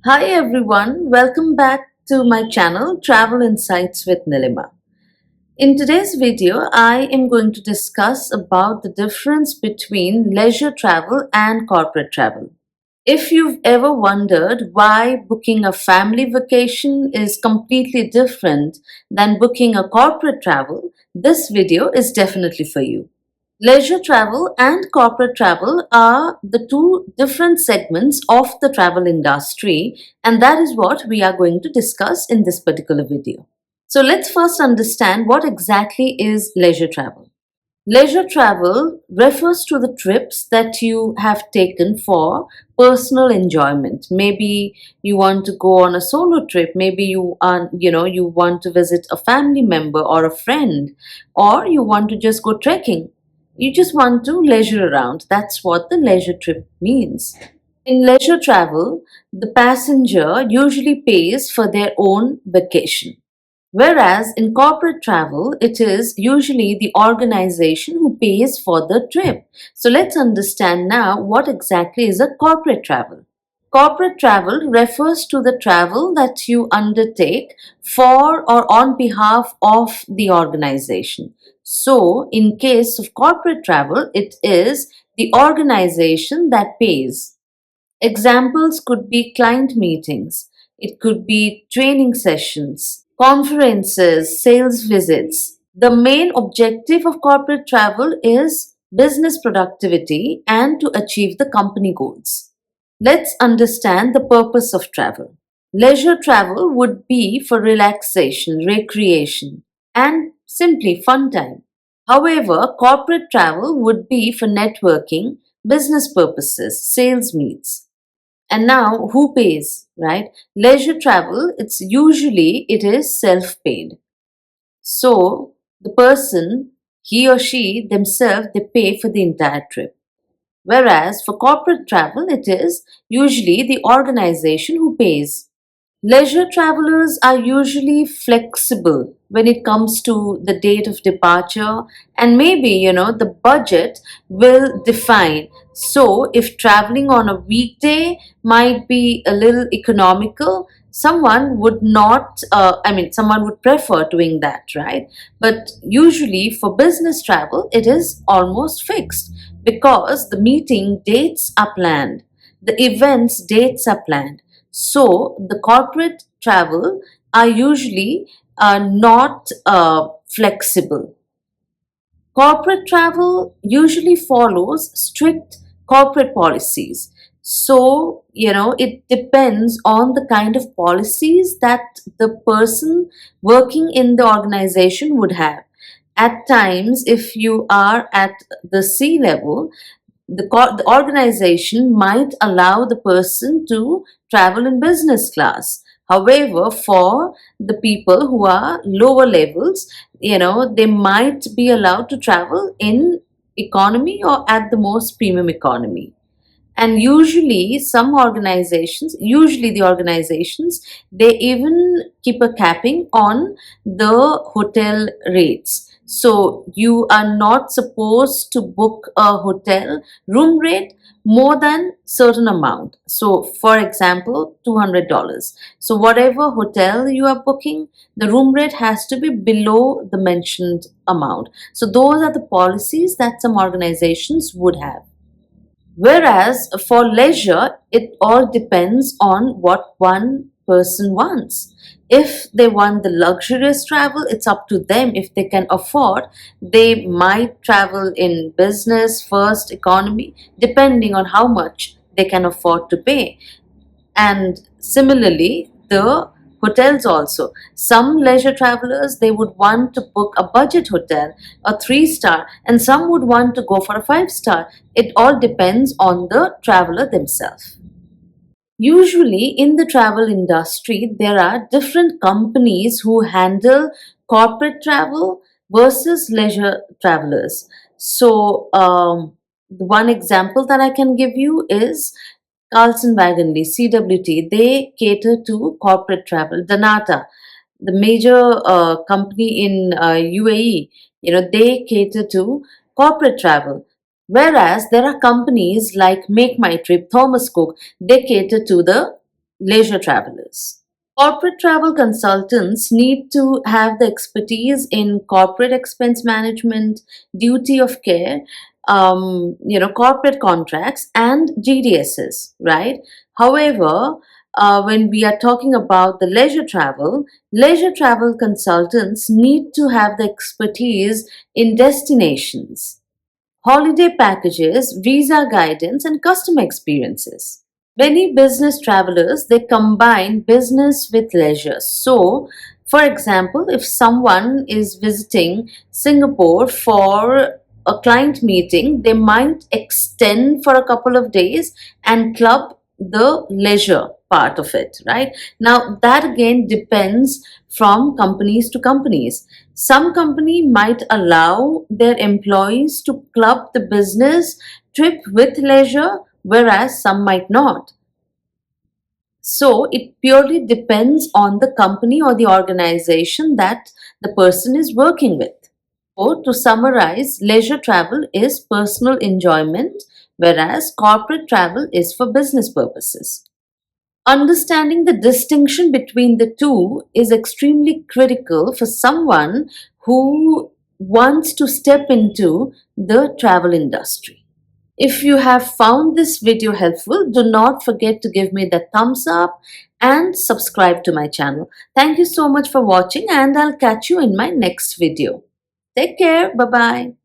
Hi everyone, welcome back to my channel Travel Insights with Nilima. In today's video, I am going to discuss about the difference between leisure travel and corporate travel. If you've ever wondered why booking a family vacation is completely different than booking a corporate travel, this video is definitely for you. Leisure travel and corporate travel are the two different segments of the travel industry, and that is what we are going to discuss in this particular video. So, let's first understand what exactly is leisure travel. Leisure travel refers to the trips that you have taken for personal enjoyment. Maybe you want to go on a solo trip, maybe you want to visit a family member or a friend, or you want to just go trekking. You just want to leisure around. That's what the leisure trip means. In leisure travel, the passenger usually pays for their own vacation. Whereas in corporate travel, it is usually the organization who pays for the trip. So let's understand now what exactly is a corporate travel. Corporate travel refers to the travel that you undertake for or on behalf of the organization. So, in case of corporate travel, it is the organization that pays. Examples could be client meetings, it could be training sessions, conferences, sales visits. The main objective of corporate travel is business productivity and to achieve the company goals. Let's understand the purpose of travel. Leisure travel would be for relaxation, recreation, and simply fun time. However, corporate travel would be for networking, business purposes, sales meets. And now who pays, right? Leisure travel, it is self-paid. So the person, he or she themselves, they pay for the entire trip. Whereas for corporate travel, it is usually the organization who pays. Leisure travelers are usually flexible when it comes to the date of departure, and maybe, the budget will define. So, if traveling on a weekday might be a little economical, someone would not, someone would prefer doing that, right? But usually for business travel, it is almost fixed because the meeting dates are planned, the events dates are planned. So the corporate travel are usually not flexible. Corporate travel usually follows strict corporate policies. So, it depends on the kind of policies that the person working in the organization would have. At times, if you are at the C level, the organization might allow the person to travel in business class. However, for the people who are lower levels, they might be allowed to travel in economy or at the most premium economy. And usually the organizations, they even keep a capping on the hotel rates. So you are not supposed to book a hotel room rate more than certain amount. So for example, $200. So whatever hotel you are booking, the room rate has to be below the mentioned amount. So those are the policies that some organizations would have. Whereas for leisure, it all depends on what one person wants. If they want the luxurious travel, it's up to them. If they can afford, they might travel in business, first, economy, depending on how much they can afford to pay. And similarly, the hotels also. Some leisure travelers, they would want to book a budget hotel, a 3 star, and some would want to go for a 5 star. It all depends on the traveler themselves. Usually, in the travel industry, there are different companies who handle corporate travel versus leisure travelers. So, the one example that I can give you is Carlson Wagonly, CWT. They cater to corporate travel. Danata, the major company in UAE, they cater to corporate travel. Whereas there are companies like Make My Trip, Thomas Cook, they cater to the leisure travelers. Corporate travel consultants need to have the expertise in corporate expense management, duty of care, corporate contracts, and GDSs, right? However, when we are talking about the leisure travel consultants need to have the expertise in destinations, holiday packages, visa guidance, and customer experiences. Many business travelers they combine business with leisure. So, for example, if someone is visiting Singapore for a client meeting, they might extend for a couple of days and club the leisure part of it, right? Now, that again depends from companies to companies. Some company might allow their employees to club the business trip with leisure, whereas some might not. So it purely depends on the company or the organization that the person is working with. So, to summarize, leisure travel is personal enjoyment, whereas corporate travel is for business purposes. Understanding the distinction between the two is extremely critical for someone who wants to step into the travel industry. If you have found this video helpful, do not forget to give me the thumbs up and subscribe to my channel. Thank you so much for watching, and I'll catch you in my next video. Take care. Bye bye.